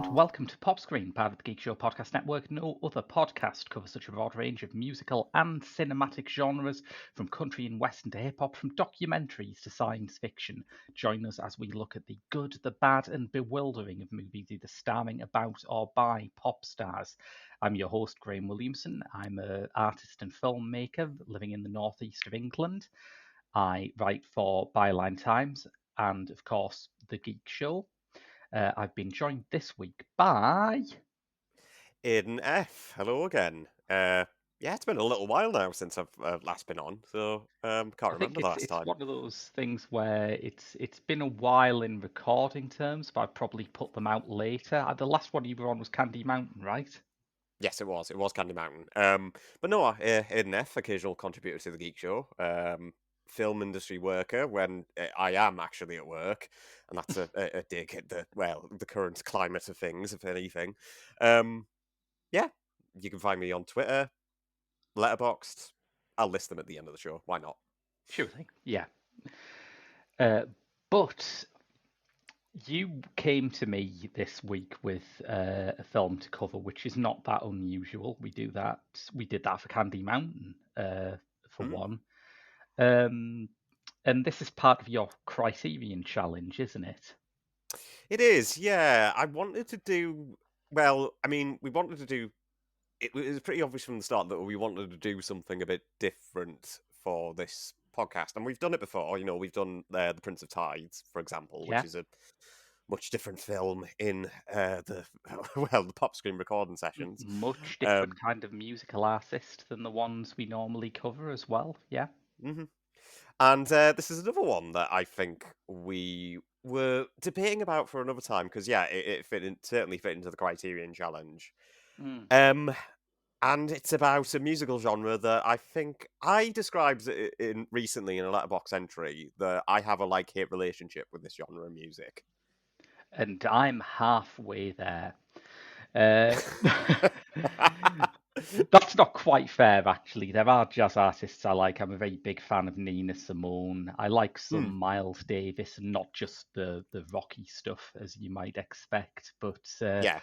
Welcome to Pop Screen, part of the Geek Show podcast network. No other podcast covers such a broad range of musical and cinematic genres, from country and western to hip-hop, from documentaries to science fiction. Join us as we look at the good, the bad and bewildering of movies either starring about or by pop stars. I'm your host, Graham Williamson. I'm an artist and filmmaker living in the northeast of England. I write for Byline Times and, of course, The Geek Show. I've been joined this week by Aidan F. Hello again. Yeah, it's been a little while now since I've last been on, so can't remember the last it's time. one of those things where it's been a while in recording terms, but I probably put them out later. The last one you were on was Candy Mountain, right? Yes, it was. It was Candy Mountain. But no, Aidan F. Occasional contributor to the Geek Show. Film industry worker when I am actually at work, and that's a dig at the current climate of things, if anything. Yeah, you can find me on Twitter, Letterboxd. I'll list them at the end of the show. Why not? Sure thing. Yeah. But you came to me this week with a film to cover, which is not that unusual. We did that for Candy Mountain, for one. And this is part of your Criterion challenge, isn't it? It is, yeah. I wanted to do. Well, I mean, we wanted to do. It was pretty obvious from the start that we wanted to do something a bit different for this podcast, and we've done it before. You know, we've done The Prince of Tides, for example, Yeah. which is a much different film in the pop screen recording sessions. Much different kind of musical artist than the ones we normally cover as well. Yeah. Mm-hmm. And this is another one that I think we were debating about for another time because, yeah, it certainly fit into the Criterion challenge. And it's about a musical genre that I think I described recently in a Letterboxd entry that I have a like-hate relationship with this genre of music. And I'm halfway there. That's not quite fair, actually. There are jazz artists I like. I'm a very big fan of Nina Simone. I like some Miles Davis, and not just the rocky stuff, as you might expect. But Yeah.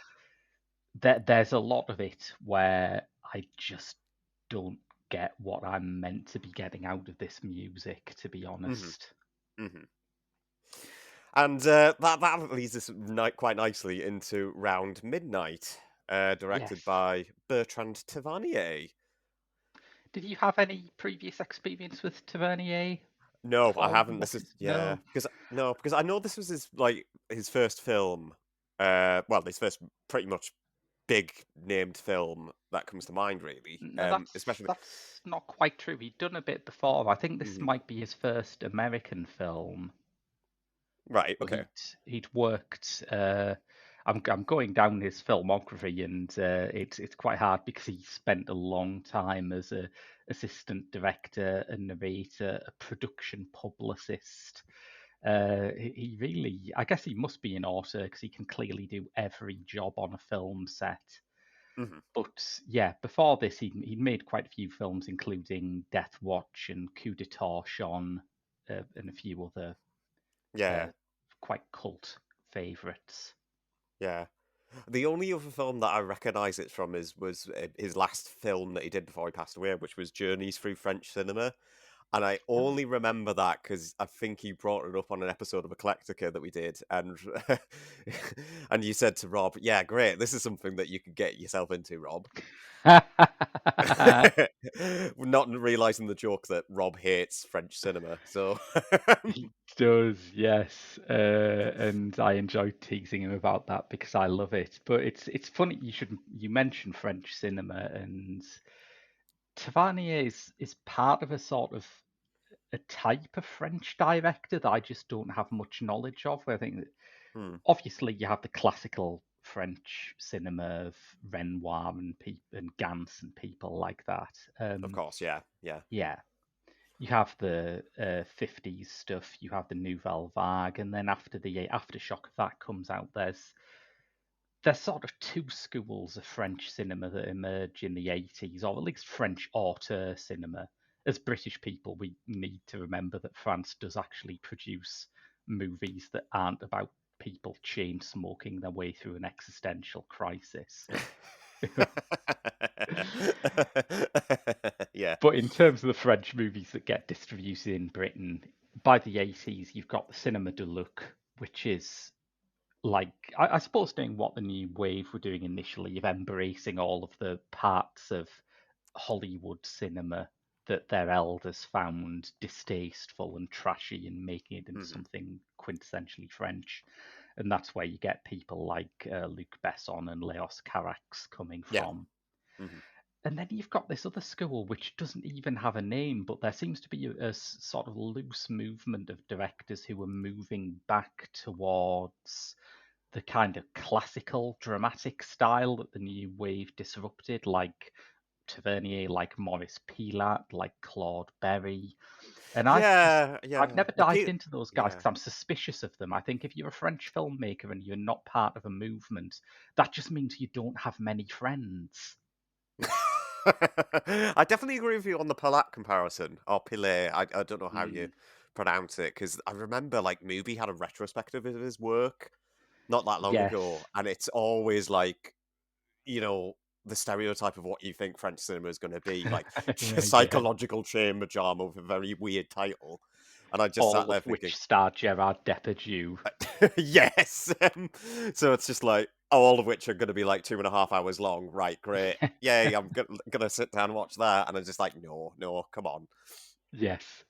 there's a lot of it where I just don't get what I'm meant to be getting out of this music, to be honest. And that leads us quite nicely into Round Midnight, directed by Bertrand Tavernier. Did you have any previous experience with Tavernier? No, I haven't. This is because I know this was his first film. His first pretty much big named film that comes to mind, really. No, especially that's not quite true. He'd done a bit before. I think this might be his first American film. Right. Okay. He'd worked. I'm going down his filmography, and it's quite hard because he spent a long time as a assistant director, a narrator, a production publicist. He really, I guess, he must be an author because he can clearly do every job on a film set. But yeah, before this, he'd made quite a few films, including Death Watch and Coup de Torchon, and a few other quite cult favourites. Yeah. The only other film that I recognise it from was his last film that he did before he passed away, which was Journeys Through French Cinema. And I only remember that because I think he brought it up on an episode of Eclectica that we did, and and you said to Rob, "Yeah, great, this is something that you could get yourself into, Rob." Not realising the joke that Rob hates French cinema, so he does, yes, and I enjoy teasing him about that because I love it. But it's funny you mentioned French cinema, and Tavernier is part of a sort of a type of French director that I just don't have much knowledge of. I think that Hmm. obviously you have the classical French cinema of Renoir and Gans and people like that. Of course, yeah, yeah. Yeah, you have the 50s stuff, you have the Nouvelle Vague, and then after the aftershock of that comes out, there's sort of two schools of French cinema that emerge in the 80s, or at least French auteur cinema. As British people, we need to remember that France does actually produce movies that aren't about people chain smoking their way through an existential crisis. Yeah. But in terms of the French movies that get distributed in Britain, by the 80s, you've got the Cinema de Look, which is like, I suppose doing what the new wave were doing initially of embracing all of the parts of Hollywood cinema that their elders found distasteful and trashy and making it into Mhm. something quintessentially French. And that's where you get people like Luc Besson and Leos Carax coming Yeah. from. Mhm. And then you've got this other school which doesn't even have a name, but there seems to be a sort of loose movement of directors who are moving back towards the kind of classical dramatic style that the new wave disrupted, like Tavernier, like Maurice Pilat, like Claude Berry. And Yeah, I've yeah. never dived into those guys Yeah. because I'm suspicious of them. I think if you're a French filmmaker and you're not part of a movement, that just means you don't have many friends. I definitely agree with you on the Palat comparison, or Pilet. I don't know how you Mm, pronounce it, because I remember like Mubi had a retrospective of his work not that long yes. ago, and it's always like, you know, the stereotype of what you think French cinema is going to be, like Yeah. psychological chamber drama with a very weird title. And I just sat All there of thinking, which star Gerard Depardieu. yes. So it's just like, oh, all of which are going to be like 2.5 hours long. Right, great. Yay, I'm gonna sit down and watch that. And I'm just like, no, come on. Yes.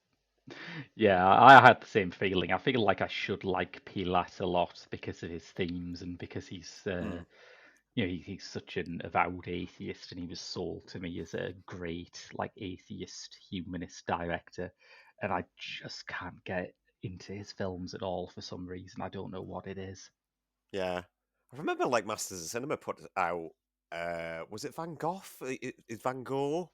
Yeah, I had the same feeling. I feel like I should like Pilat a lot because of his themes and because Mm, he's such an avowed atheist and he was sold to me as a great, like, atheist humanist director. And I just can't get into his films at all for some reason. I don't know what it is. yeah. I remember like Masters of Cinema put out, was it Van Gogh? Is Van Gogh?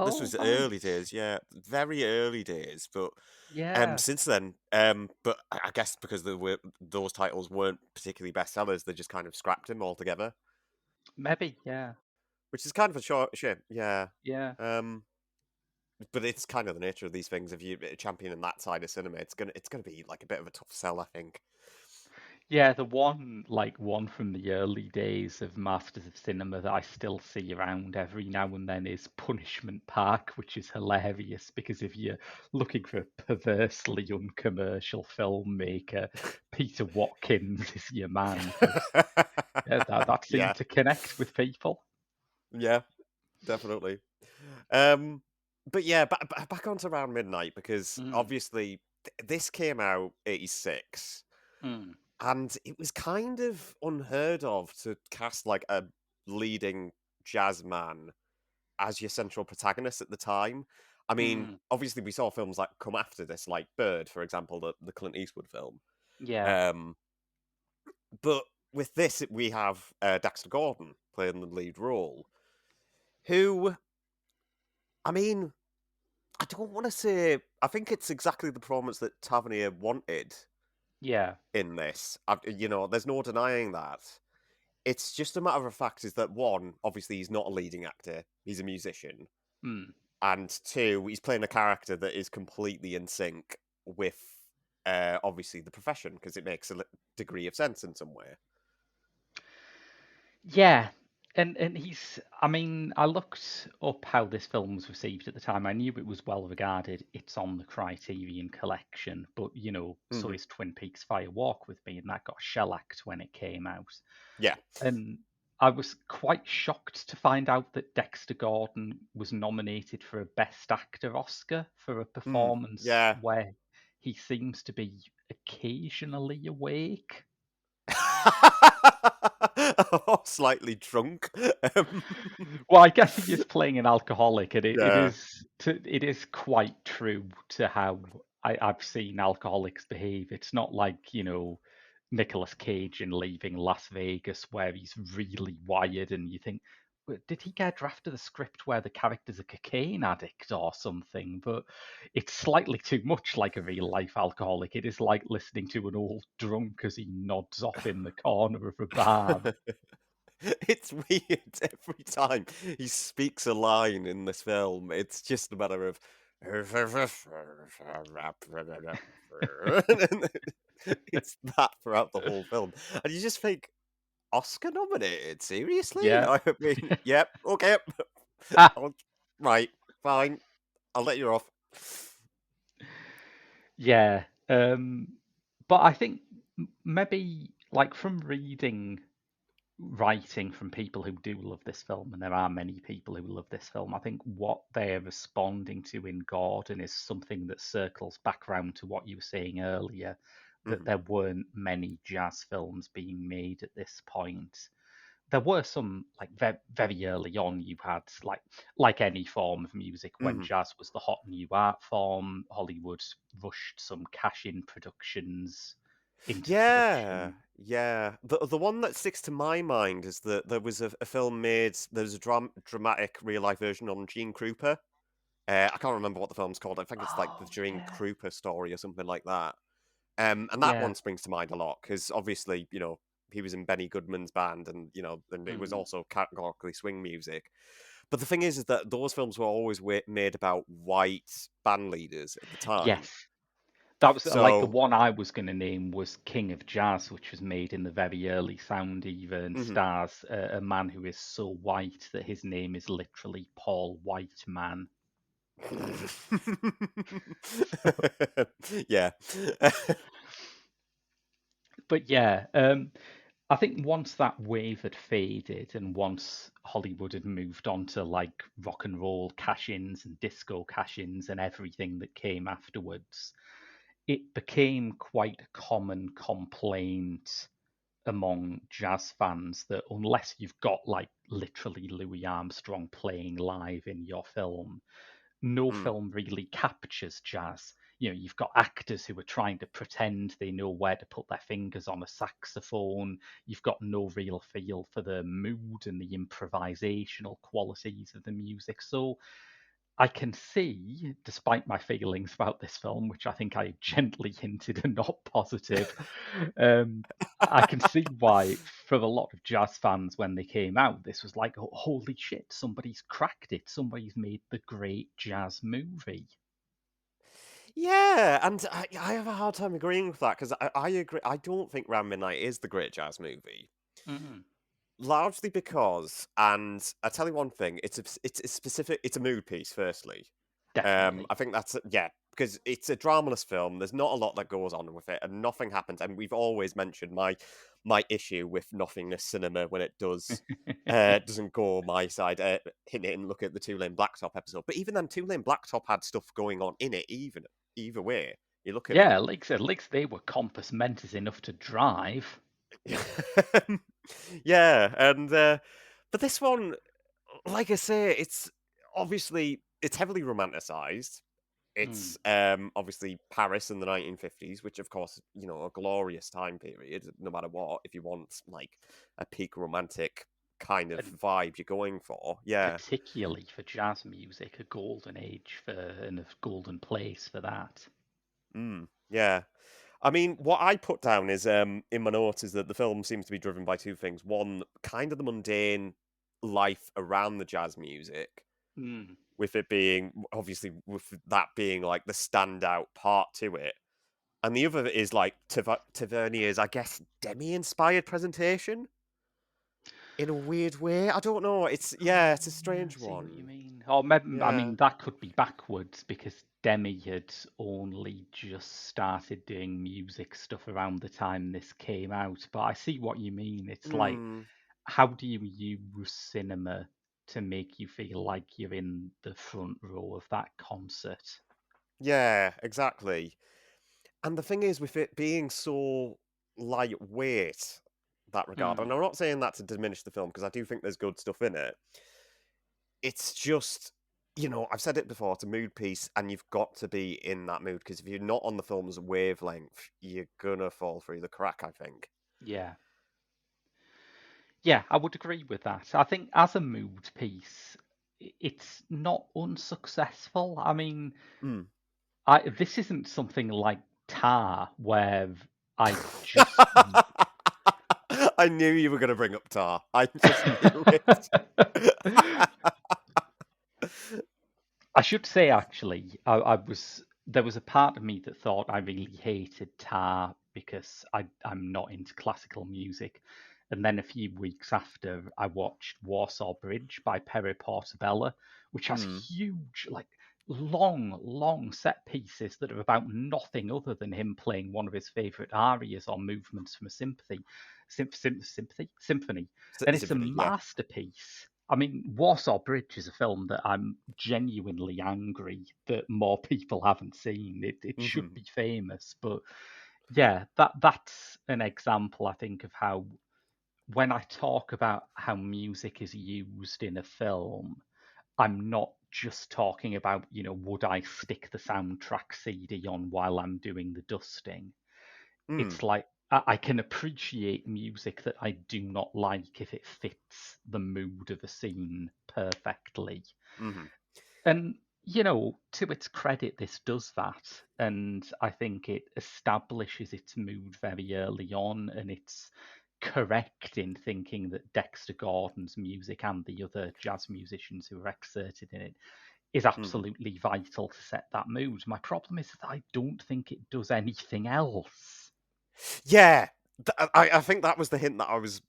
This Oh, was the early right. days, yeah, very early days. But Yeah, since then, but I guess because those titles weren't particularly bestsellers, they just kind of scrapped him altogether, maybe. Yeah, which is kind of a short shame. Yeah, yeah. um, but it's kind of the nature of these things. If you champion in that side of cinema, it's gonna be like a bit of a tough sell, I think. Yeah, the one from the early days of Masters of Cinema that I still see around every now and then is Punishment Park, which is hilarious because if you're looking for a perversely uncommercial filmmaker, Peter Watkins is your man because that Yeah, seemed to connect with people. yeah, definitely. Um, but yeah, back onto Around Midnight, because Mm, obviously this came out 86, mm, and it was kind of unheard of to cast like a leading jazz man as your central protagonist at the time. I mean, mm, obviously we saw films like come after this, like Bird, for example, the Clint Eastwood film. yeah, Um, but with this, we have Dexter Gordon playing the lead role, who, I mean, I don't want to say. I think it's exactly the performance that Tavernier wanted yeah, in this. There's no denying that. It's just a matter of fact is that one, obviously, he's not a leading actor; he's a musician, mm. and two, he's playing a character that is completely in sync with, obviously, the profession because it makes a degree of sense in some way. Yeah, and he's. I mean, I looked up how this film was received at the time. I knew it was well regarded. It's on the Criterion Collection, but so Hmm. is Twin Peaks: Fire Walk with Me, and that got shellacked when it came out. Yeah. And I was quite shocked to find out that Dexter Gordon was nominated for a Best Actor Oscar for a Mm. performance Yeah. where he seems to be occasionally awake. or slightly drunk. Um, Well, I guess he is playing an alcoholic, and yeah. it is quite true to how I've seen alcoholics behave. It's not like, Nicolas Cage in Leaving Las Vegas, where he's really wired, and you think, Did he get drafted a script where the character's a cocaine addict or something?" But it's slightly too much like a real life alcoholic. It is like listening to an old drunk as he nods off in the corner of a bar. It's weird every time he speaks a line in this film. It's just a matter of it's that throughout the whole film, and you just think Oscar nominated? Seriously? Yeah. I mean, yep, okay, Ah, I'll, right, fine, I'll let you off. yeah. But I think maybe like from reading writing from people who do love this film, and there are many people who love this film, I think what they're responding to in Gordon is something that circles back round to what you were saying earlier, that Mhm, there weren't many jazz films being made at this point. There were some like very early on. You had like any form of music when mhm. jazz was the hot new art form. Hollywood rushed some cash in productions into Yeah, production. yeah. The one that sticks to my mind is that there was a film made. There's a dramatic real life version on Gene Krupa. I can't remember what the film's called. I think it's like the Oh Gene yeah, Krupa story or something like that. And that yeah. one springs to mind a lot because obviously, he was in Benny Goodman's band, and it was Mm. also categorically swing music. But the thing is that those films were always made about white band leaders at the time. Yes, that was like the So, one I was going to name was King of Jazz, which was made in the very early sound even mhm. stars a man who is so white that his name is literally Paul Whiteman. Yeah. But yeah, I think once that wave had faded and once Hollywood had moved on to like rock and roll cash-ins and disco cash-ins and everything that came afterwards, it became quite a common complaint among jazz fans that unless you've got like literally Louis Armstrong playing live in your film, no Mm, film really captures jazz. You've got actors who are trying to pretend they know where to put their fingers on a saxophone. You've got no real feel for the mood and the improvisational qualities of the music. So I can see, despite my feelings about this film, which I think I gently hinted are not positive, um, I can see why, for a lot of jazz fans, when they came out, this was like, oh, holy shit, somebody's cracked it. Somebody's made the great jazz movie. yeah, and I have a hard time agreeing with that because I agree. I don't think Round Midnight is the great jazz movie. Mm, Largely because, and I tell you one thing, it's a specific, it's a mood piece. Firstly, definitely. I think yeah, because it's a dramaless film. There's not a lot that goes on with it, and nothing happens. And we've always mentioned my issue with nothingness cinema when it doesn't go my side. Hint it and look at the Two Lane Blacktop episode. But even then, Two Lane Blacktop had stuff going on in it. Even either way, you look at it. Yeah, at least they were compos mentis enough to drive. Yeah, and but this one, like I say, it's heavily romanticized. Mm. It's obviously Paris in the 1950s, which of course, a glorious time period, no matter what, if you want like a peak romantic kind of And vibe you're going for. Yeah. particularly for jazz music, a golden age for and a golden place for that. Yeah. I mean, what I put down is in my notes is that the film seems to be driven by two things. One, kind of the mundane life around the jazz music, Mm. with it being obviously with that being like the standout part to it. And the other is like Tavernier's, I guess, demi-inspired presentation in a weird way. I don't know. It's a Yeah, I strange see what you one. mean. Or maybe, I Yeah. mean, that could be backwards because Demi had only just started doing music stuff around the time this came out. But I see what you mean. It's like, Hmm. how do you use cinema to make you feel like you're in the front row of that concert? Yeah, exactly. And the thing is, with it being so lightweight, that regard. Mm. And I'm not saying that to diminish the film, because I do think there's good stuff in it. It's just, I've said it before, it's a mood piece, and you've got to be in that mood, because if you're not on the film's wavelength, you're gonna fall through the crack, I think. Yeah. Yeah, I would agree with that. I think as a mood piece, it's not unsuccessful. I mean, Mm. this isn't something like Tar, where I just. I knew you were going to bring up Tar. I just knew it. I should say, actually, there was a part of me that thought I really hated Tar because I'm not into classical music. And then a few weeks after, I watched Warsaw Bridge by Pere Portobello, which has Mm. huge, like, long set pieces that are about nothing other than him playing one of his favourite arias or movements from a symphony. And it's a Symphony, yeah. masterpiece. I mean, Warsaw Bridge is a film that I'm genuinely angry that more people haven't seen. It should Hmm. be famous, but yeah, that's an example, I think, of how when I talk about how music is used in a film, I'm not just talking about, would I stick the soundtrack CD on while I'm doing the dusting? Mm. It's like I can appreciate music that I do not like if it fits the mood of a scene perfectly. Hmm. And, to its credit, this does that. And I think it establishes its mood very early on. And it's correct in thinking that Dexter Gordon's music and the other jazz musicians who are excerpted in it is Hmm. absolutely vital to set that mood. My problem is that I don't think it does anything else. Yeah, I think that was the hint that I was,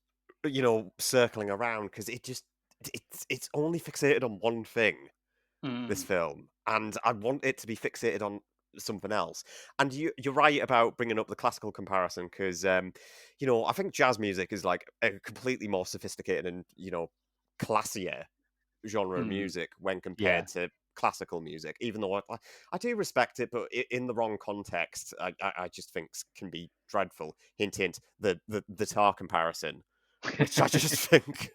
circling around, because it's only fixated on one thing, this Mm, film, and I want it to be fixated on something else. And you're right about bringing up the classical comparison, because I think jazz music is like a completely more sophisticated and classier genre of mm, music when yeah. compared to classical music. Even though I do respect it, but in the wrong context, I just think can be dreadful. Hint, hint. The Tar comparison, which I just think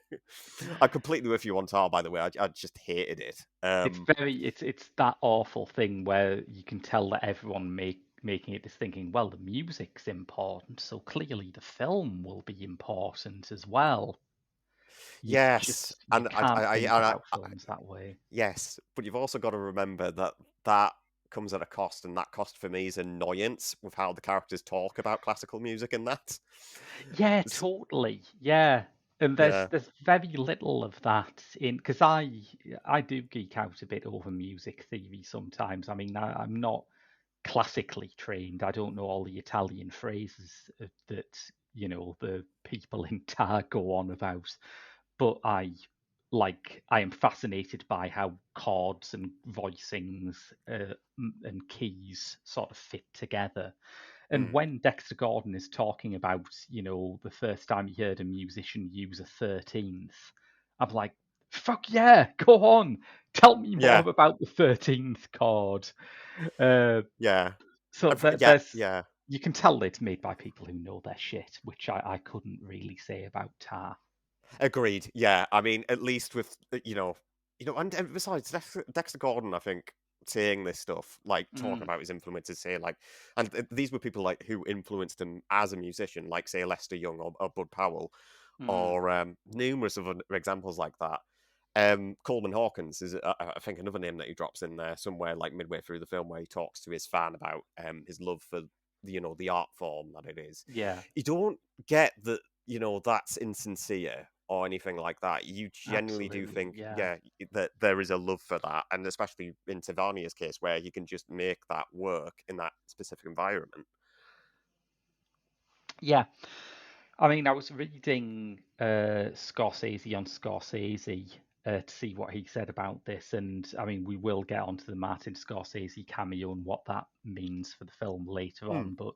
I'm completely with you on Tar. By the way, I just hated it. It's that awful thing where you can tell that everyone making it is thinking, well, the music's important, so clearly the film will be important as well. Yes, You and can't think about films that way. yes, but you've also got to remember that that comes at a cost, and that cost for me is annoyance with how the characters talk about classical music in that. Yeah, S- totally. Yeah. And Yeah. there's very little of that in because I do geek out a bit over music theory sometimes. I mean, I'm not classically trained. I don't know all the Italian phrases that the people in Tar go on about, but I am fascinated by how chords and voicings and keys sort of fit together. And Mm. when Dexter Gordon is talking about, the first time he heard a musician use a 13th, I'm like, fuck yeah, go on, tell me Yeah. more about the 13th chord. Uh, Yeah. so Yeah. there's, Yeah. you can tell it's made by people who know their shit, which I couldn't really say about Tar. Agreed. Yeah. I mean, at least with and besides Dexter Gordon, I think saying this stuff, like talking Mm, about his influences, saying like, and these were people like who influenced him as a musician, like say Lester Young or Bud Powell, mm, or numerous of other examples like that. Coleman Hawkins is, I think, another name that he drops in there somewhere, like midway through the film, where he talks to his fan about his love for the art form that it is. yeah, You don't get that that's insincere or anything like that. You genuinely do absolutely, think, yeah. yeah, that there is a love for that, and especially in Tavernier's case, where he can just make that work in that specific environment. Yeah, I mean, I was reading Scorsese on Scorsese to see what he said about this, and I mean, we will get onto the Martin Scorsese cameo and what that means for the film later Hmm. on. But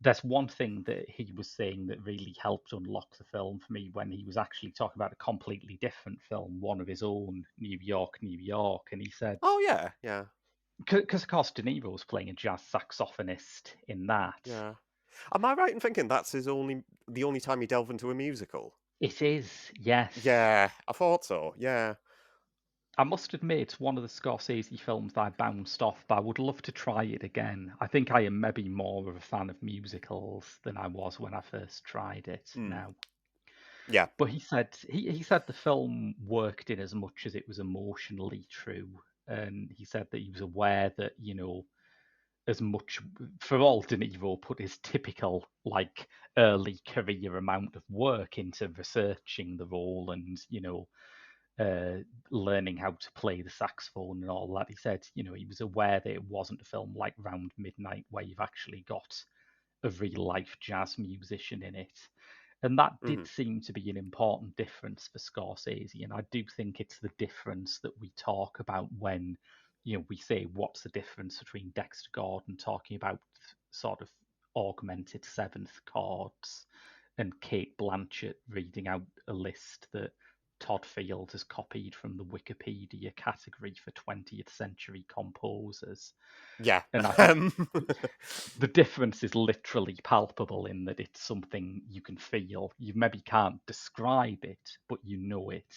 there's one thing that he was saying that really helped unlock the film for me when he was actually talking about a completely different film, one of his own, New York, New York, and he said, Oh yeah, yeah, because of course De Niro was playing a jazz saxophonist in that. yeah. Am I right in thinking that's the only time he delved into a musical? It is, yes. Yeah, I thought so. Yeah. I must admit, it's one of the Scorsese films that I bounced off, but I would love to try it again. I think I am maybe more of a fan of musicals than I was when I first tried it Mm. now. Yeah. But he said the film worked in as much as it was emotionally true. And he said that he was aware that, as much for all De Niro put his typical like early career amount of work into researching the role and uh, learning how to play the saxophone and all that. He said he was aware that it wasn't a film like Round Midnight where you've actually got a real life jazz musician in it. And that did Hmm. seem to be an important difference for Scorsese. And I do think it's the difference that we talk about when, we say, what's the difference between Dexter Gordon talking about sort of augmented seventh chords and Kate Blanchett reading out a list that Todd Field has copied from the Wikipedia category for 20th century composers. Yeah. And I think the difference is literally palpable in that it's something you can feel. You maybe can't describe it, but you know it.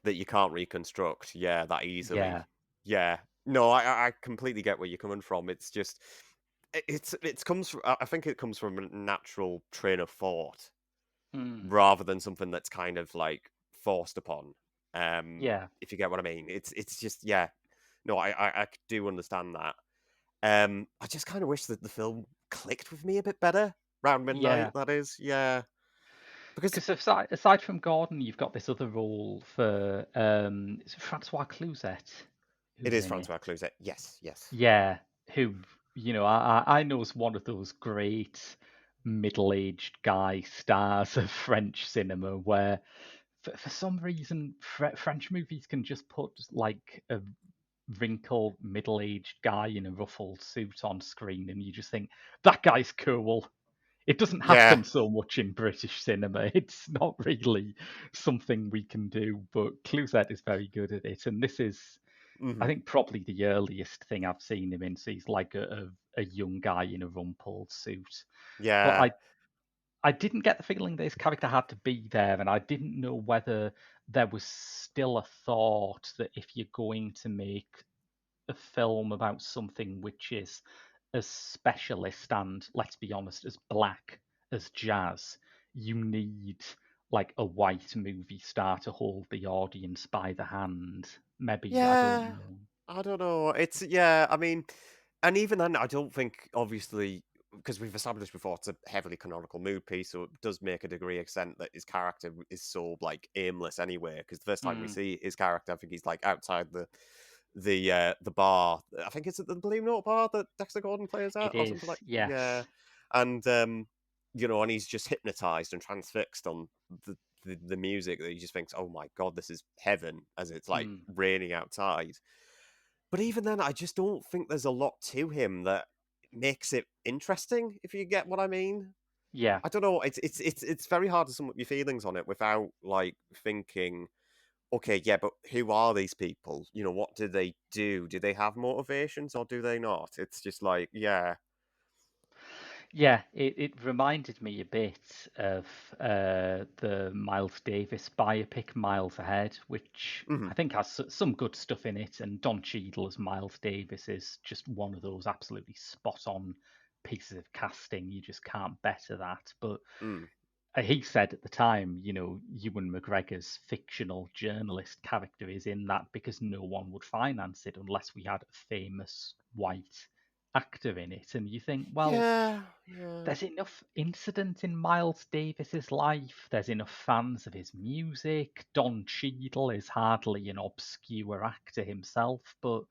That you can't reconstruct. Yeah, that Yeah. easily. Yeah. No, I completely get where you're coming from. It's just it's comes from, I think it comes from a natural train of thought Mm. rather than something that's kind of like forced upon. Yeah. If you get what I mean. It's just yeah. No, I do understand that. I just kind of wish that the film clicked with me a bit better. Round midnight, Yeah. that is. Yeah. Because Because aside from Gordon, you've got this other role for is it Francois Cluzet it who's is in it. Francois Cluzet. Yes, yes. Yeah, who I know is one of those great middle-aged guy stars of French cinema where for some reason French movies can just put like a wrinkled middle-aged guy in a ruffled suit on screen and you just think that guy's cool. It doesn't Yeah. happen so much in British cinema. It's not really something we can do, but Cluzet is very good at it. And this is, I Hmm. think, probably the earliest thing I've seen him in. So he's like a young guy in a rumpled suit. But Yeah. I didn't get the feeling that his character had to be there, and I didn't know whether there was still a thought that if you're going to make a film about something which is as specialist and, let's be honest, as black as jazz, you need like a white movie star to hold the audience by the hand. Maybe, I don't Yeah. know. I don't know. It's yeah. I mean, and even then, I don't think obviously because we've established before it's a heavily canonical mood piece, so it does make a degree extent that his character is so like aimless anyway. Because the first time we Mm, see his character, I think he's like outside the bar. I think it's at the Blue Note bar that Dexter Gordon plays at, it or something is, like yeah. yes. And and he's just hypnotized and transfixed on the music that he just thinks, oh my god, this is heaven as it's like Mm, raining outside. But even then, I just don't think there's a lot to him that makes it interesting. If you get what I mean, yeah. I don't know. It's very hard to sum up your feelings on it without like thinking, okay, yeah, but who are these people? What do they do? Do they have motivations or do they not? It's just like, yeah, Yeah, it reminded me a bit of the Miles Davis biopic Miles Ahead, which hmm, I think has some good stuff in it. And Don Cheadle as Miles Davis is just one of those absolutely spot on pieces of casting. You just can't better that. But mm, he said at the time, Ewan McGregor's fictional journalist character is in that because no one would finance it unless we had a famous white actor in it. And you think, well, yeah, yeah. there's enough incident in Miles Davis's life. There's enough fans of his music. Don Cheadle is hardly an obscure actor himself, but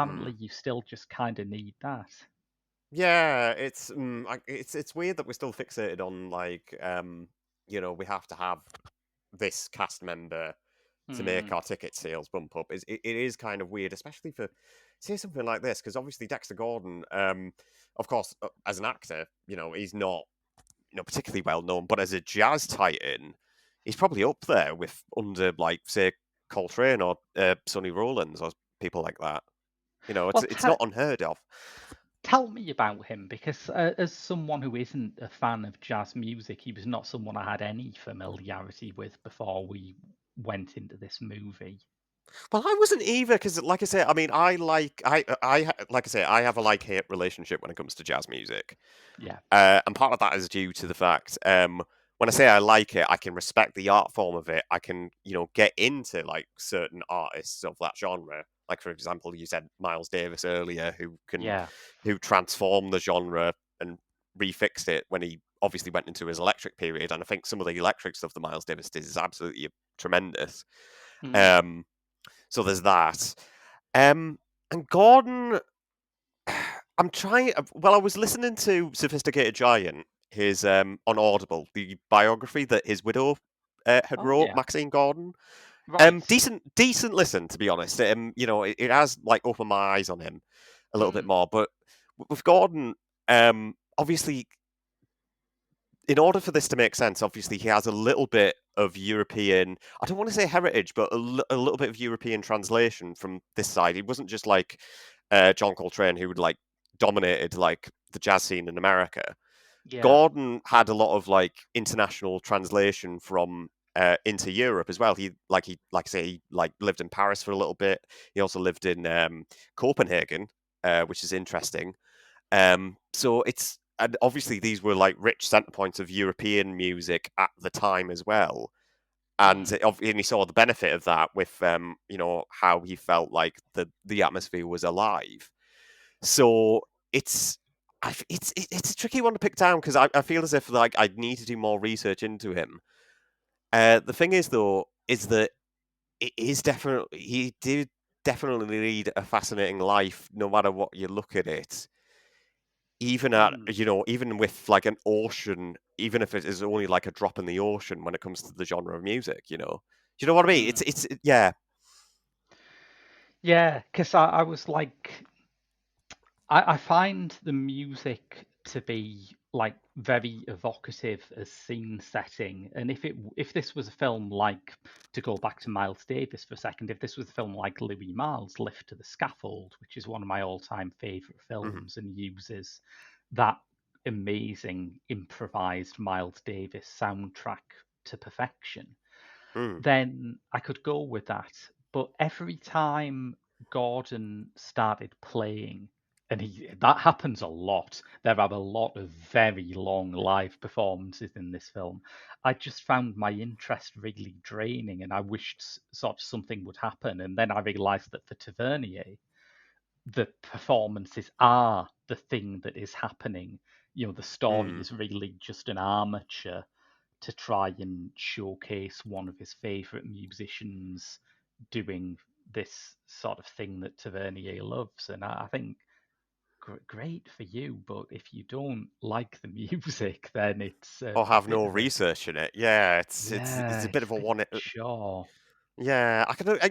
Mm. apparently you still just kind of need that. Yeah, it's weird that we're still fixated on like we have to have this cast member to make Mm, our ticket sales bump up. It is kind of weird, especially for say something like this, because obviously Dexter Gordon, of course, as an actor, he's not particularly well known, but as a jazz titan, he's probably up there with under like say Coltrane or Sonny Rollins or people like that. It's Well, it's not unheard of. Tell me about him, because as someone who isn't a fan of jazz music, he was not someone I had any familiarity with before we went into this movie. Well, I wasn't either because, like I say, I mean, like I say, I have a like-hate relationship when it comes to jazz music. Yeah. And part of that is due to the fact, when I say I like it, I can respect the art form of it. I can, get into like certain artists of that genre. Like for example, you said Miles Davis earlier, Yeah. who transformed the genre and refixed it when he obviously went into his electric period. And I think some of the electric stuff that Miles Davis did is absolutely tremendous. Mm. Um, so there's that. And Gordon, I'm trying. Well, I was listening to Sophisticated Giant, his on Audible, the biography that his widow had Oh wrote, yeah. Maxine Gordon. Right. Decent listen, to be honest. It has like opened my eyes on him a little bit Mm. more. But with Gordon, obviously, in order for this to make sense, obviously he has a little bit of European. I don't want to say heritage, but a little bit of European translation from this side. He wasn't just like John Coltrane, who would like dominated like the jazz scene in America. Yeah. Gordon had a lot of like international translation from into Europe as well. He like I say he like lived in Paris for a little bit. He also lived in Copenhagen, which is interesting. So it's and obviously these were like rich center points of European music at the time as well. And, Mm. and he saw the benefit of that with how he felt like the atmosphere was alive. So it's it's a tricky one to pick down because I feel as if like I'd need to do more research into him. The thing is though is that it is definitely he did definitely lead a fascinating life no matter what you look at it. Even at Mm. even with like an ocean, even if it is only like a drop in the ocean when it comes to the genre of music, Do you know what I mean? Mm. Yeah. Yeah, because I was like, I find the music to be like very evocative as scene setting, and if this was a film like, to go back to Miles Davis for a second, if this was a film like Louis Malle' Lift to the Scaffold, which is one of my all-time favorite Mhm. films and uses that amazing improvised Miles Davis soundtrack to perfection, Mm. then I could go with that. But every time Gordon started playing, and that happens a lot. There are a lot of very long live performances in this film. I just found my interest really draining, and I wished sort of something would happen. And then I realised that for Tavernier, the performances are the thing that is happening. The story Mm. is really just an armature to try and showcase one of his favorite musicians doing this sort of thing that Tavernier loves. And I think great for you, but if you don't like the music, then it's Or a have bit no of a, research in it. Yeah, it's yeah, a bit it's of a a bit one. sure. Yeah,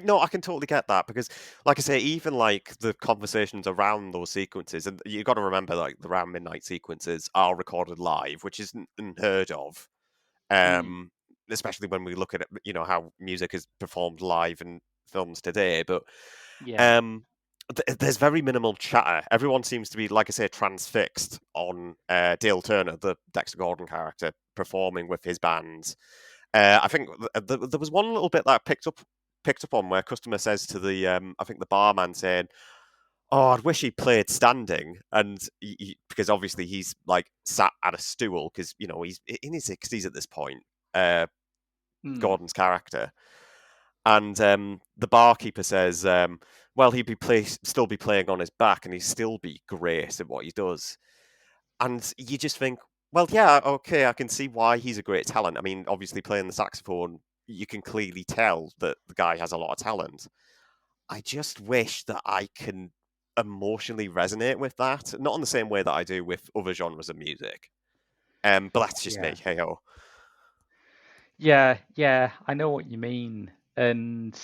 no, I can totally get that because, like I say, even like the conversations around those sequences, and you got to remember, like the Round Midnight sequences are recorded live, which isn't unheard of. Mm, Um, Especially when we look at it, how music is performed live in films today. But yeah. um, there's very minimal chatter. Everyone seems to be, like I say, transfixed on Dale Turner, the Dexter Gordon character, performing with his band. I think there was one little bit that I picked up on where a customer says to the I think the barman saying, "Oh, I'd wish he played standing," and because obviously he's like sat at a stool because he's in his 60s at this point. Uh, Mm, Gordon's character, and the barkeeper says, "Well, still be playing on his back, and he'd still be great at what he does." And you just think, well, yeah, okay, I can see why he's a great talent. I mean, obviously playing the saxophone, you can clearly tell that the guy has a lot of talent. I just wish that I can emotionally resonate with that, not in the same way that I do with other genres of music. But that's just me. yeah. Hey ho. Yeah, yeah, I know what you mean. And,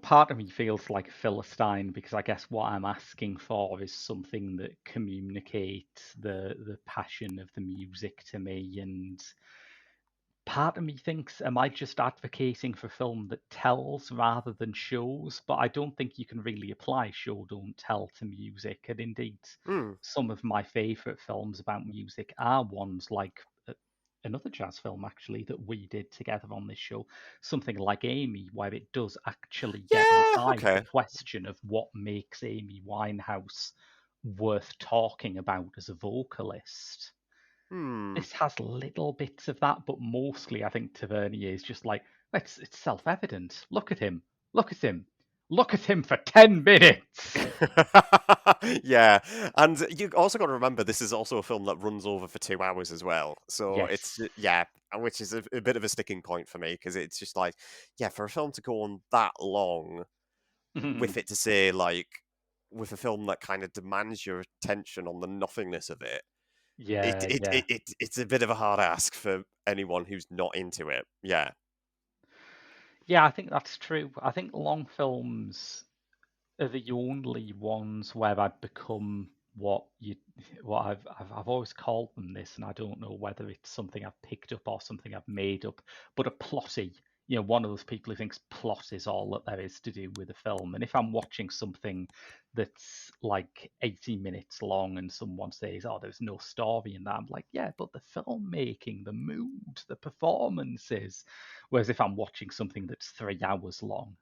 part of me feels like a Philistine because I guess what I'm asking for is something that communicates the passion of the music to me. And part of me thinks, am I just advocating for film that tells rather than shows? But I don't think you can really apply show don't tell to music. And indeed, Hmm. some of my favourite films about music are ones like another jazz film actually that we did together on this show, something like Amy, where it does actually get Yeah. inside the Okay. question of what makes Amy Winehouse worth talking about as a vocalist. Hmm. This has little bits of that, but mostly I think Tavernier is just like, it's self-evident. Look at him. Look at him. Look at him for 10 minutes. Yeah, and you also got to remember this is also a film that runs over for 2 hours as well. So it's Yes. yeah, which is a bit of a sticking point for me because it's just like, yeah, for a film to go on that long with it to say like with a film that kind of demands your attention on the nothingness of it, Yeah, yeah. it's a bit of a hard ask for anyone who's not into it. Yeah. Yeah, I think that's true. I think long films are the only ones where I've become what I've always called them this, and I don't know whether it's something I've picked up or something I've made up, but a plotty. One of those people who thinks plot is all that there is to do with a film. And if I'm watching something that's like 80 minutes long and someone says, "Oh, there's no story in that," I'm like, "Yeah, but the filmmaking, the mood, the performances." Whereas if I'm watching something that's 3 hours long,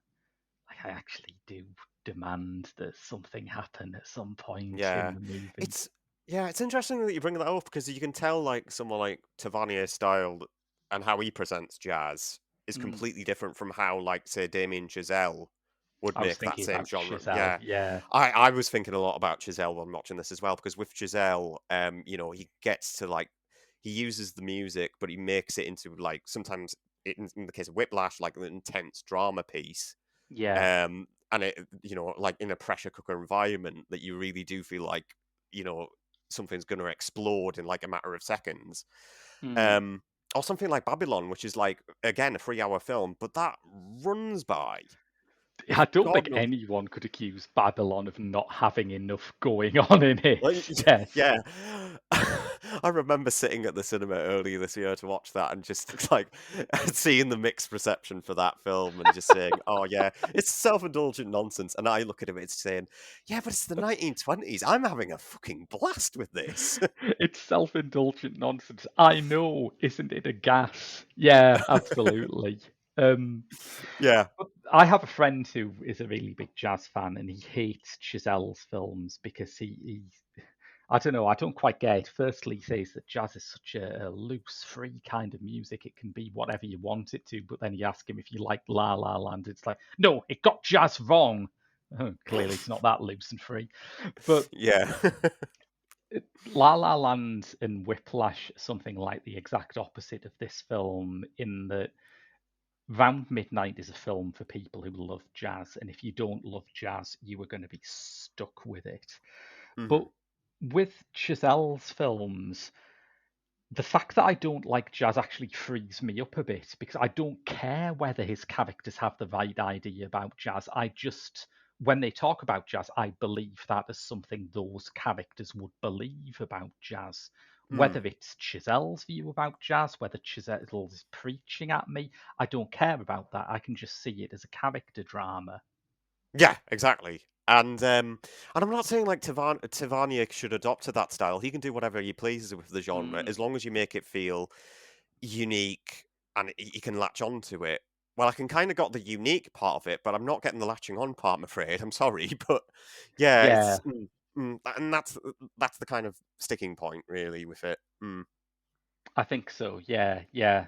like I actually do demand that something happen at some point in Yeah, the movie. it's it's interesting that you bring that up because you can tell like someone like Tavernier's style and how he presents jazz is Mm. completely different from how like say Damien Chazelle would I was make that thinking same about genre. Chazelle. Yeah, Yeah, I was thinking a lot about Chazelle when watching this as well because with Chazelle, he gets to like he uses the music, but he makes it into like sometimes in the case of Whiplash, like an intense drama piece yeah, and it like in a pressure cooker environment that you really do feel like you know something's going to explode in like a matter of seconds. mm. um or something like Babylon, which is like again a 3 hour film but that runs by with I don't god think knows. anyone could accuse Babylon of not having enough going on in Like, it. Yes, yeah. I remember sitting at the cinema earlier this year to watch that and just like seeing the mixed reception for that film and just saying, "Oh yeah, it's self-indulgent nonsense." And I look at it, it's saying, "Yeah, but it's the 1920s. I'm having a fucking blast with this." it's self-indulgent nonsense. I know, isn't it a gas? Yeah, absolutely. Um, Yeah. But I have a friend who is a really big jazz fan, and he hates Chazelle's films because I don't know, I don't quite get it. Firstly, he says that jazz is such a loose, free kind of music. It can be whatever you want it to. But then you ask him if you like La La Land, it's like, no, it got jazz wrong. Oh, clearly, it's not that loose and free. But Yeah. La La Land and Whiplash, are something like the exact opposite of this film, in that Round Midnight is a film for people who love jazz, and if you don't love jazz, you are going to be stuck with it. But Mhm. with Chazelle's films, the fact that I don't like jazz actually frees me up a bit because I don't care whether his characters have the right idea about jazz. When they talk about jazz, I believe that as something those characters would believe about jazz. Mm. Whether it's Chazelle's view about jazz, whether Chazelle is preaching at me, I don't care about that. I can just see it as a character drama. Yeah, exactly. And I'm not saying like Tavernier should adopt to that style. He can do whatever he pleases with the genre Mm. as long as you make it feel unique and you can latch on to it. Well, I can kind of got the unique part of it, but I'm not getting the latching on part. I'm afraid. I'm sorry, but yeah, Yeah, and that's the kind of sticking point really with it. Mm, I think so. Yeah, yeah.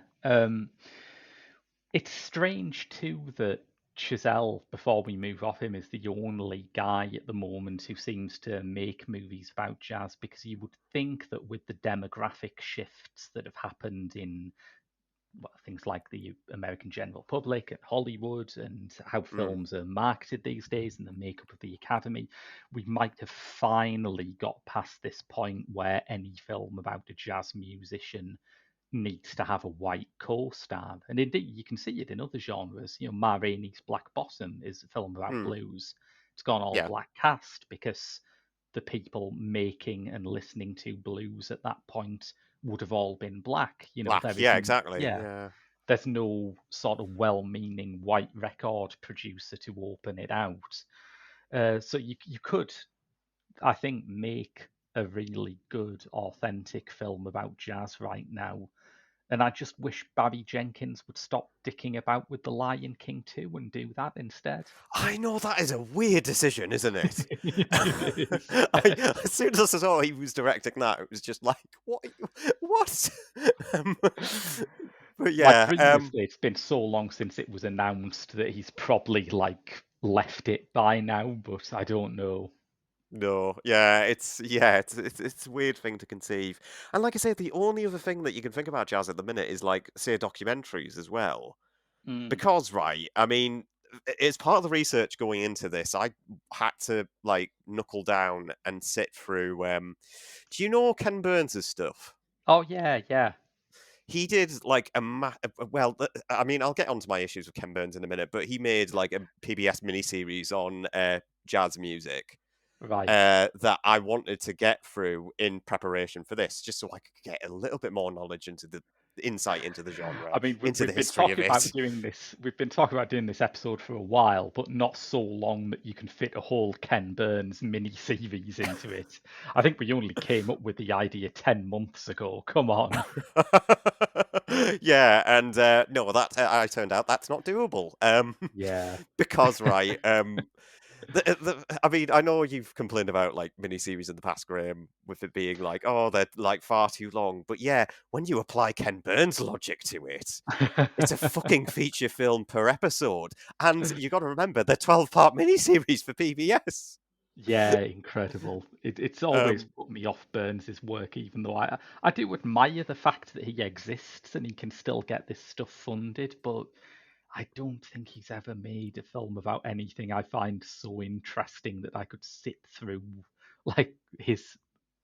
It's strange too that Chazelle, before we move off him, is the only guy at the moment who seems to make movies about jazz because you would think that with the demographic shifts that have happened in things like the American general public and Hollywood and how mm. films are marketed these days and the makeup of the Academy, we might have finally got past this point where any film about a jazz musician needs to have a white co-star. And indeed, you can see it in other genres. Ma Rainey's Black Bottom is a film about Mm. blues. It's gone all Yeah. black cast because the people making and listening to blues at that point would have all been black. Black, There yeah, isn't, exactly, yeah, yeah. there's no sort of well-meaning white record producer to open it out. So you could, I think, make a really good, authentic film about jazz right now. And I just wish Barry Jenkins would stop dicking about with The Lion King 2 and do that instead. I know that is a weird decision, isn't it? It is, As soon as I saw he was directing that, it was just like, what? What? um, but like yeah, previously, it's been so long since it was announced that he's probably like left it by now, but I don't know. no, yeah, it's a weird thing to conceive. And like I said, the only other thing that you can think about jazz at the minute is like, say, documentaries as well. Mm. Because, right, I mean, it's part of the research going into this. I had to like knuckle down and sit through. Do you know Ken Burns' stuff? Oh yeah, yeah, He did like well, I mean, I'll get onto my issues with Ken Burns in a minute, but he made like a PBS miniseries on jazz music right. that I wanted to get through in preparation for this, just so I could get a little bit more knowledge into the insight into the genre, I mean, into the we've been history of talking about it. doing this. We've been talking about doing this episode for a while, but not so long that you can fit a whole Ken Burns mini series into it. I think we only came up with the idea 10 months ago. Come on. Yeah, and no, that I turned out that's not doable. Yeah. Because right, I mean, I know you've complained about like miniseries in the past, Graham, with it being like, oh, they're like far too long. But yeah, when you apply Ken Burns' logic to it, it's a fucking feature film per episode, and you got to remember they're 12-part miniseries for PBS. Yeah, incredible. It's always Um, put me off Burns' work, even though I do admire the fact that he exists and he can still get this stuff funded, but I don't think he's ever made a film about anything I find so interesting that I could sit through like his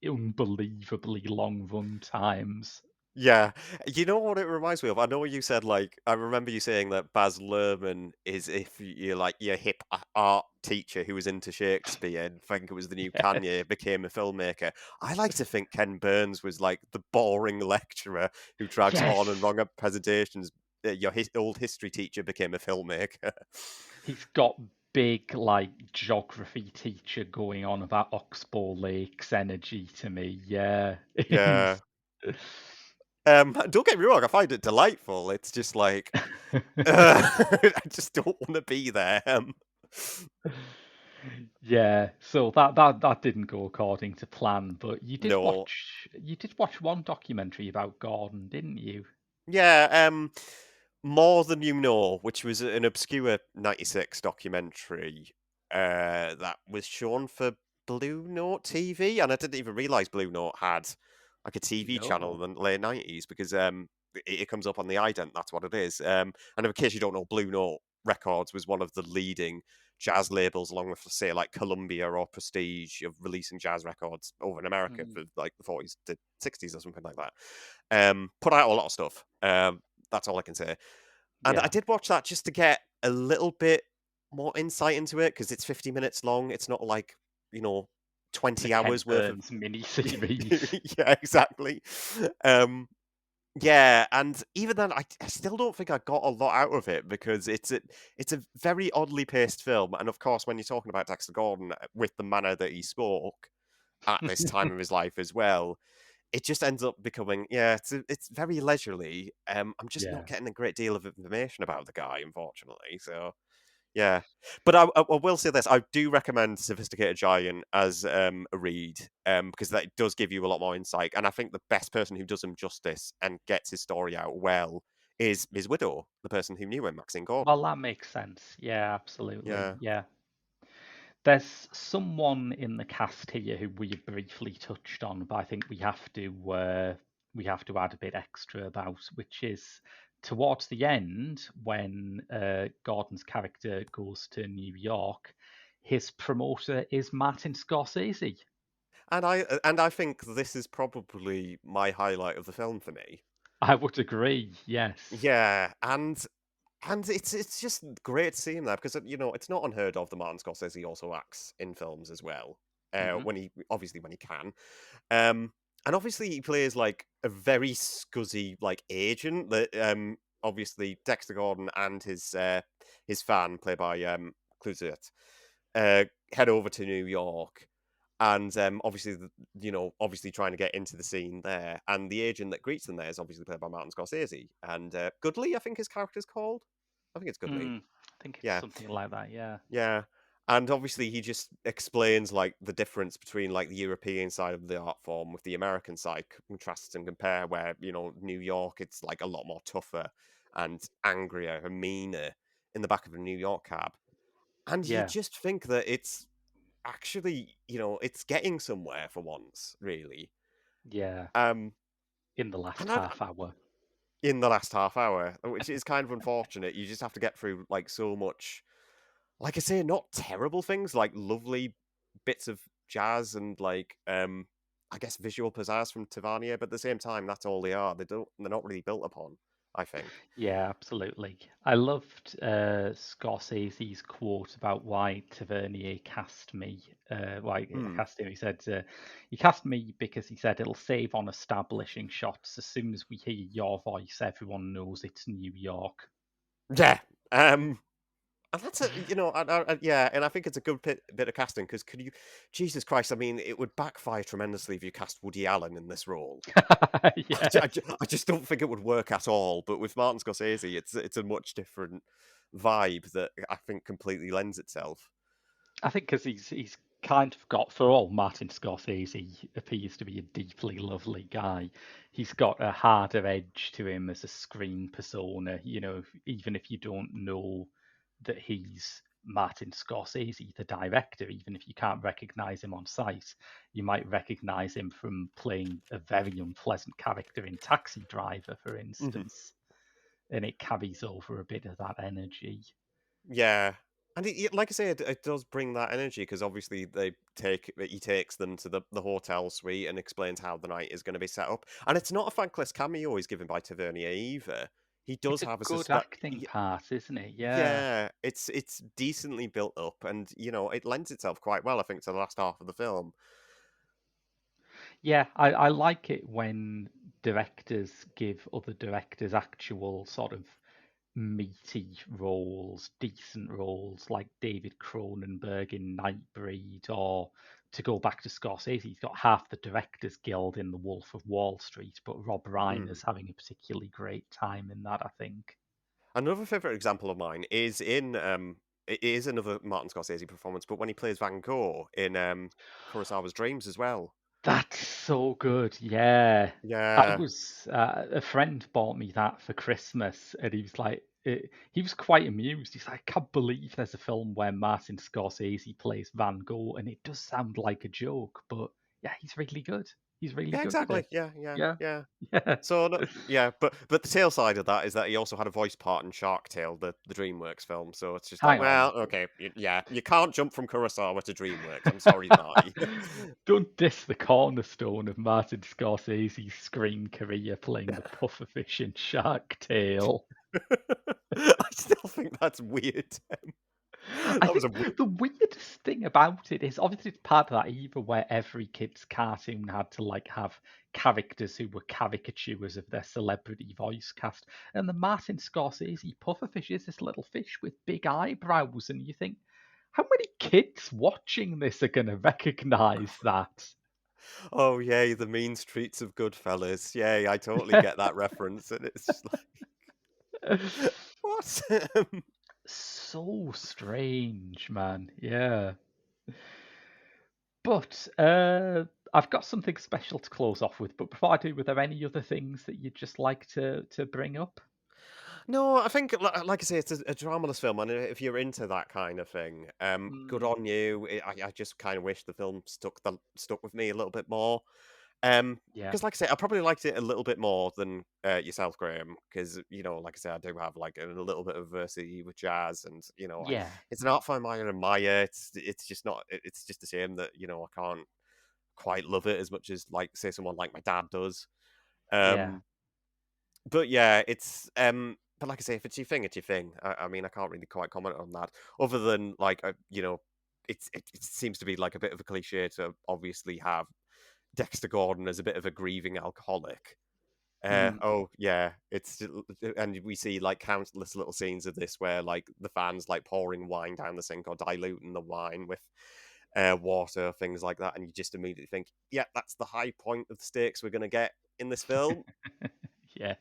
unbelievably long run times. Yeah, you know what it reminds me of? I know you said like I remember you saying that Baz Luhrmann is if you're like your hip art teacher who was into Shakespeare and think it was the new Yes. Kanye became a filmmaker. I like to think Ken Burns was like the boring lecturer who drags on and Yes. wrong up presentations. Your old history teacher became a filmmaker. He's got big like geography teacher going on about Oxbow Lake's energy to me. Yeah. Yeah. He's Don't get me wrong, I find it delightful. It's just like I just don't want to be there. Yeah, so that didn't go according to plan, but No. you did watch one documentary about Gordon, didn't you? Yeah, More Than You Know, which was an obscure '96 documentary that was shown for Blue Note TV, and I didn't even realize Blue Note had like a TV channel No. in the late '90s because it comes up on the ident. That's what it is. And in case you don't know, Blue Note Records was one of the leading jazz labels, along with say like Columbia or Prestige, of releasing jazz records over in America Mm, for like the '40s to '60s or something like that. Put out a lot of stuff. That's all I can say. And I yeah, did watch that just to get a little bit more insight into it because it's 50 minutes long. It's not like, you know, the 20 Ken hours worth of. Burns mini-series. Yeah, exactly. Um, yeah, and even then, I still don't think I got a lot out of it because it's a very oddly paced film. And of course, when you're talking about Dexter Gordon with the manner that he spoke at this time of his life as well, it just ends up becoming it's very leisurely. I'm just not Yeah. getting a great deal of information about the guy, unfortunately. So yeah, but I will say this: I do recommend Sophisticated Giant as a read because that does give you a lot more insight, and I think the best person who does him justice and gets his story out well is his widow, the person who knew him, Maxine Gordon. Well, that makes sense. Yeah, absolutely. Yeah. Yeah. There's someone in the cast here who we briefly touched on, but I think we have to add a bit extra about, which is towards the end when Gordon's character goes to New York, his promoter is Martin Scorsese. And I think this is probably my highlight of the film for me. I would agree. Yes. Yeah, and it's just great to see him there because it's not unheard of that Martin Scorsese also acts in films as well. Hmm. when he can. Um, and obviously he plays like a very scuzzy like agent that obviously Dexter Gordon and his fan, played by Clouzet, uh, head over to New York. And obviously, obviously trying to get into the scene there, and the agent that greets them there is obviously played by Martin Scorsese, and Goodley, I think his character's called. I think it's Goodley. Mm, I think it's Yeah, something like that. Yeah. yeah. And obviously he just explains like the difference between like the European side of the art form with the American side, contrasts and compare where, New York, it's like a lot more tougher and angrier and meaner in the back of a New York cab. And you Yeah. just think that it's actually, it's getting somewhere for once, really. Yeah. Um In the last and I, half hour. in the last half hour, which is kind of unfortunate. You just have to get through like so much, like I say, not terrible things, like lovely bits of jazz and like I guess visual pizzazz from Tavernier, but at the same time that's all they are. They're not really built upon, I think. Yeah, absolutely. I loved Scorsese's quote about why Tavernier cast me. Why he Hmm. cast him. He said, "He cast me because he said it'll save on establishing shots. As soon as we hear your voice, everyone knows it's New York." Yeah. And that's yeah, and I think it's a good bit of casting because could you, Jesus Christ, I mean, it would backfire tremendously if you cast Woody Allen in this role. Yeah, I just don't think it would work at all. But with Martin Scorsese, it's a much different vibe that I think completely lends itself. I think because he's kind of got, for all Martin Scorsese appears to be a deeply lovely guy, he's got a harder edge to him as a screen persona. Even if you don't know that he's Martin Scorsese, the director, even if you can't recognize him on sight, you might recognize him from playing a very unpleasant character in Taxi Driver, for Mhm. instance, and it carries over a bit of that energy. Yeah. And like I say, it does bring that energy because obviously he takes them to the hotel suite and explains how the night is going to be set up. And it's not a thankless cameo he's given by Tavernier either. He does It's a have a good suspense. acting part, isn't it? Yeah. Yeah, it's decently built up, and it lends itself quite well, I think, to the last half of the film. Yeah, I like it when directors give other directors actual sort of meaty roles, decent roles, like David Cronenberg in Nightbreed, or to go back to Scorsese, he's got half the Directors Guild in The Wolf of Wall Street, but Rob Mm. Reiner's having a particularly great time in that, I think. Another favorite example of mine is in it is another Martin Scorsese performance, but when he plays Van Gogh in Kurosawa's Dreams as well. That's so good. Yeah. I Yeah, was a friend bought me that for Christmas, and he was like, he was quite amused. He's like, I can't believe there's a film where Martin Scorsese plays Van Gogh, and it does sound like a joke, but yeah, he's really good. He's really yeah, good at exactly. it. Yeah, yeah, Yeah, yeah. yeah. So no, yeah, but the tail side of that is that he also had a voice part in Shark Tale, the DreamWorks film. So it's just like, Hang on. well, okay, yeah, you can't jump from Kurosawa to DreamWorks. I'm sorry, Marty. Don't diss the cornerstone of Martin Scorsese's screen career playing the pufferfish in Shark Tale. I still think that's weird. I That was a think weird. the weirdest thing about it is obviously it's part of that era where every kid's cartoon had to like have characters who were caricatures of their celebrity voice cast. And the Martin Scorsese pufferfish is this little fish with big eyebrows, and you think, how many kids watching this are going to recognize that? Oh yay, the mean streets of Goodfellas. Yay, I totally get that reference, and it's just like, what? So strange, man. Yeah. But I've got something special to close off with. But before I do, were there any other things that you'd just like to bring up? No, I think, like I say, it's a dramaless film, and if you're into that kind of thing, good Mm, on you. I just kind of wish the film stuck with me a little bit more. yeah, Because like I say, I probably liked it a little bit more than yourself, Graham. Because like I say, I do have like a little bit of adversity with jazz, and yeah, it's an art form I admire. It's just not. It's just a shame that I can't quite love it as much as like say someone like my dad does. yeah. Um, but yeah, it's but like I say, if it's your thing, it's your thing. I mean, I can't really quite comment on that, other than like it seems to be like a bit of a cliche to obviously have Dexter Gordon as a bit of a grieving alcoholic. Mm. Oh yeah, and we see like countless little scenes of this where like the fans like pouring wine down the sink or diluting the wine with water, things like that, and you just immediately think, yeah, that's the high point of the stakes we're gonna get in this film. Yes.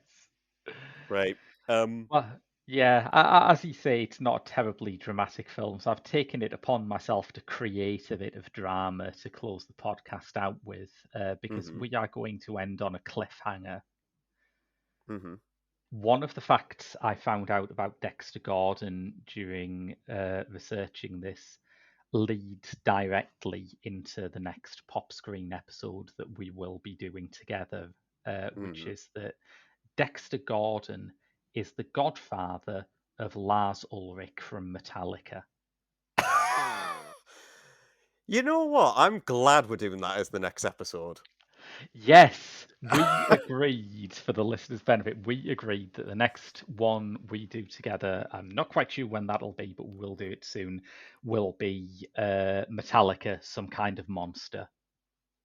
Right. Well, yeah, as you say, it's not a terribly dramatic film, so I've taken it upon myself to create a bit of drama to close the podcast out with, because Mhm. we are going to end on a cliffhanger. Mhm. One of the facts I found out about Dexter Gordon during researching this leads directly into the next pop screen episode that we will be doing together, which Mhm. is that Dexter Gordon is the godfather of Lars Ulrich from Metallica. You know what? I'm glad we're doing that as the next episode. Yes, we agreed, for the listeners' benefit, we agreed that the next one we do together, I'm not quite sure when that'll be, but we'll do it soon, will be Metallica, Some Kind of Monster.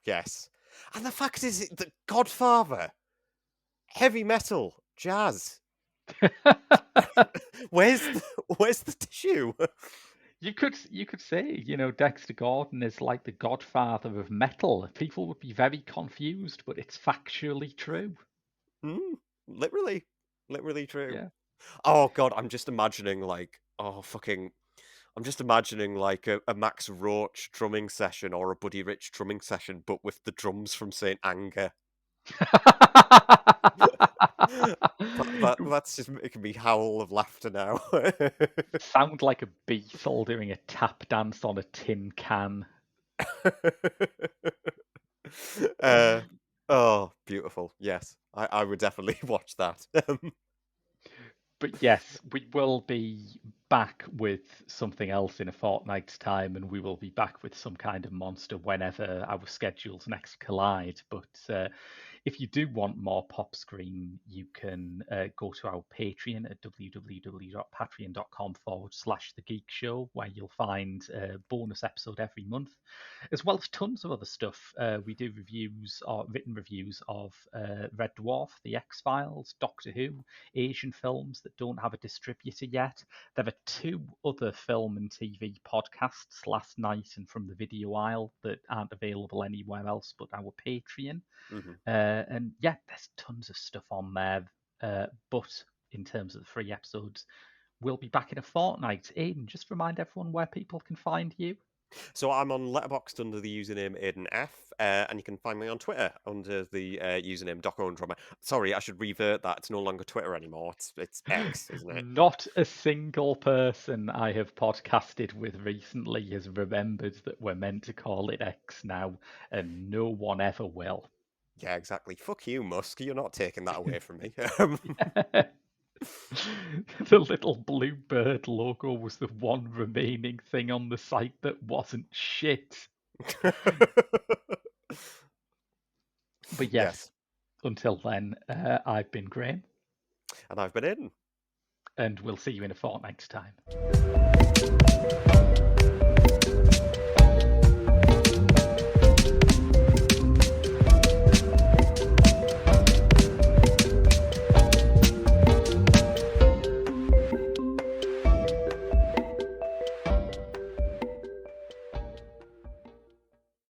Yes. And the fact is, the Godfather, heavy metal, jazz. Where's the tissue? You could say, Dexter Gordon is like the godfather of metal. People would be very confused, but it's factually true. Mm, literally, literally true. Yeah. Oh god, I'm just imagining like, oh fucking, I'm just imagining like a Max Roach drumming session or a Buddy Rich drumming session, but with the drums from Saint Anger. That's just making me howl of laughter now. Sound like a beetle doing a tap dance on a tin can. uh, oh, beautiful. Yes, I would definitely watch that. But yes, we will be back with something else in a fortnight's time, and we will be back with some kind of monster whenever our schedules next collide. But if you do want more pop screen, you can go to our Patreon at www.patreon.com/The Geek Show, where you'll find a bonus episode every month, as well as tons of other stuff. We do reviews or written reviews of Red Dwarf, The X-Files, Doctor Who, Asian films that don't have a distributor yet. There are two other film and TV podcasts, Last Night and From the Video Aisle, that aren't available anywhere else but our Patreon. Mhm. And yeah, there's tons of stuff on there. But in terms of the free episodes, we'll be back in a fortnight. Aidan, just remind everyone where people can find you. So I'm on Letterboxd under the username Aidan F, and you can find me on Twitter under the username DocOwnDrummer. Sorry, I should revert that. It's no longer Twitter anymore. It's X, isn't it? Not a single person I have podcasted with recently has remembered that we're meant to call it X now, and no one ever will. Yeah, exactly. Fuck you, Musk. You're not taking that away from me. The little blue bird logo was the one remaining thing on the site that wasn't shit. But yes, Yes. until then, I've been Graham, And I've been in. and we'll see you in a fortnight's time.